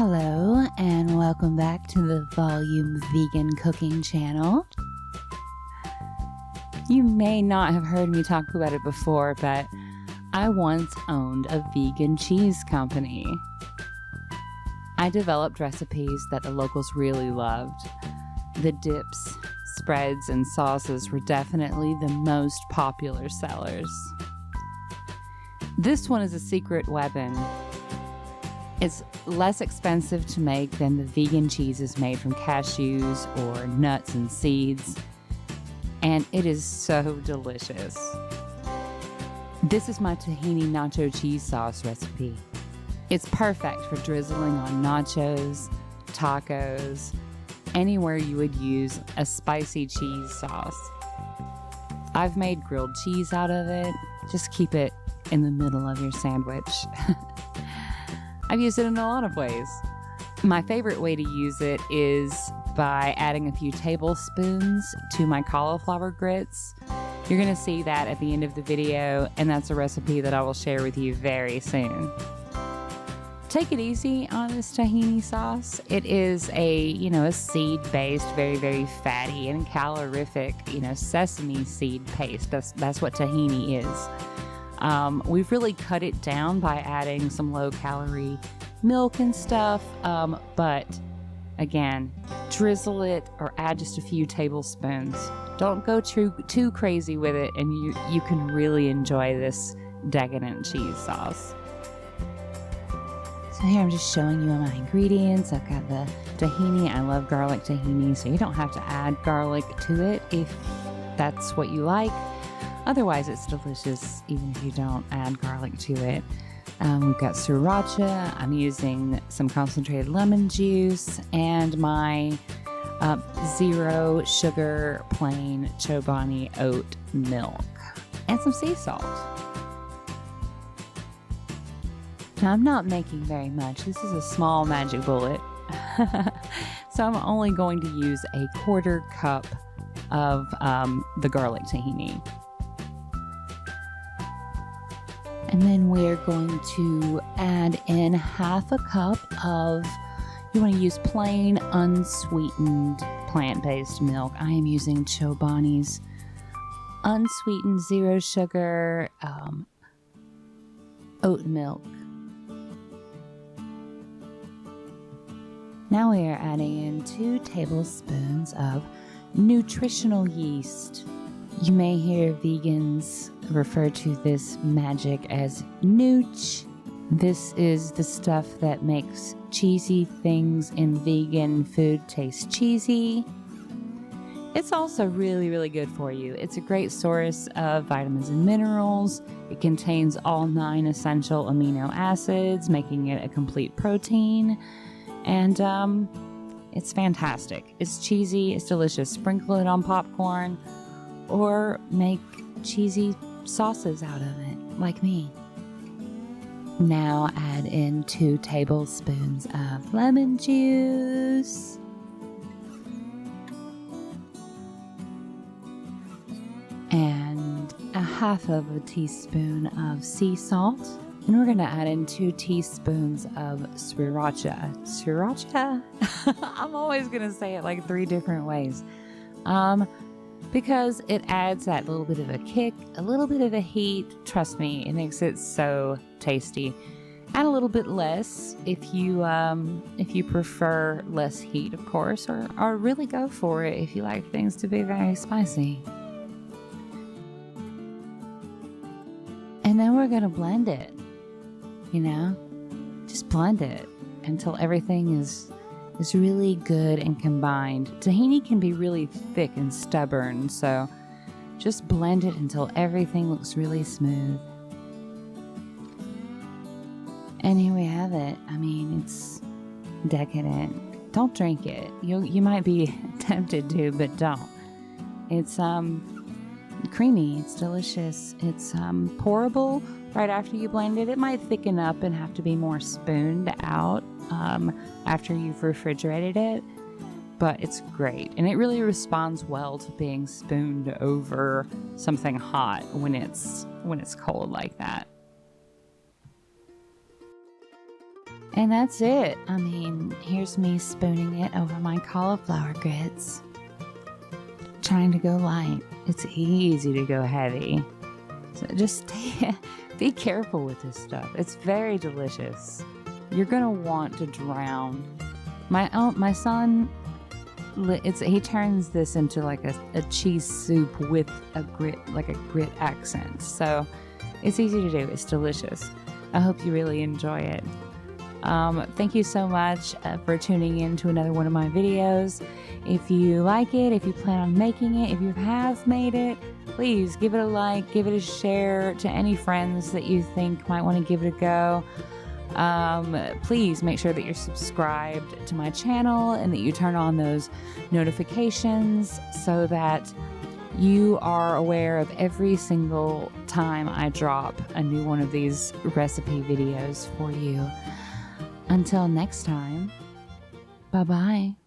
Hello and welcome back to the Volume Vegan Cooking channel. You may not have heard me talk about it before, but I once owned a vegan cheese company. I developed recipes that the locals really loved. The dips, spreads, and sauces were definitely the most popular sellers. This one is a secret weapon. It's less expensive to make than the vegan cheeses made from cashews or nuts and seeds, and it is so delicious. This is my tahini nacho cheese sauce recipe. It's perfect for drizzling on nachos, tacos, anywhere you would use a spicy cheese sauce. I've made grilled cheese out of it. Just keep it in the middle of your sandwich. I've used it in a lot of ways. My favorite way to use it is by adding a few tablespoons to my cauliflower grits. You're going to see that at the end of the video, and that's a recipe that I will share with you very soon. Take it easy on this tahini sauce. It is a seed-based, very, very fatty and calorific, sesame seed paste. That's what tahini is. We've really cut it down by adding some low-calorie milk and stuff, but again, drizzle it or add just a few tablespoons. Don't go too crazy with it, and you can really enjoy this decadent cheese sauce. So here I'm just showing you my ingredients. I've got the tahini. I love garlic tahini, so you don't have to add garlic to it if that's what you like. Otherwise, it's delicious even if you don't add garlic to it. We've got Sriracha. I'm using some concentrated lemon juice and my zero sugar plain Chobani oat milk and some sea salt. Now, I'm not making very much. This is a small magic bullet. So I'm only going to use a 1/4 cup of the garlic tahini. And then we're going to add in 1/2 cup of, you want to use plain unsweetened plant-based milk. I am using Chobani's unsweetened zero sugar oat milk. Now we are adding in 2 tablespoons of nutritional yeast. You may hear vegans refer to this magic as nooch. This is the stuff that makes cheesy things in vegan food taste cheesy. It's also really, really good for you. It's a great source of vitamins and minerals. It contains all 9 essential amino acids, making it a complete protein. And it's fantastic. It's cheesy, it's delicious. Sprinkle it on popcorn or make cheesy sauces out of it, like me. Now add in 2 tablespoons of lemon juice. And 1/2 teaspoon of sea salt. And we're going to add in 2 teaspoons of Sriracha. Sriracha? I'm always going to say it like 3 different ways. Because it adds that little bit of a kick, a little bit of a heat. Trust me, it makes it so tasty. Add a little bit less if you prefer less heat, of course, or really go for it if you like things to be very spicy. And then we're going to blend it. Just blend it until everything is really good and combined. Tahini can be really thick and stubborn, so just blend it until everything looks really smooth. And here we have it. I mean, it's decadent. Don't drink it. You might be tempted to, but don't. It's creamy. It's delicious. It's pourable right after you blend it. It might thicken up and have to be more spooned out after you've refrigerated it, but it's great. And it really responds well to being spooned over something hot when it's cold like that. And that's it. I mean, here's me spooning it over my cauliflower grits. Trying to go light. It's easy to go heavy. So just be careful with this stuff. It's very delicious. You're going to want to drown. My son, he turns this into like a cheese soup with a grit accent. So it's easy to do. It's delicious. I hope you really enjoy it. Thank you so much for tuning in to another one of my videos. If you like it, if you plan on making it, if you have made it, please give it a like, give it a share to any friends that you think might want to give it a go. Please make sure that you're subscribed to my channel and that you turn on those notifications so that you are aware of every single time I drop a new one of these recipe videos for you. Until next time, bye-bye.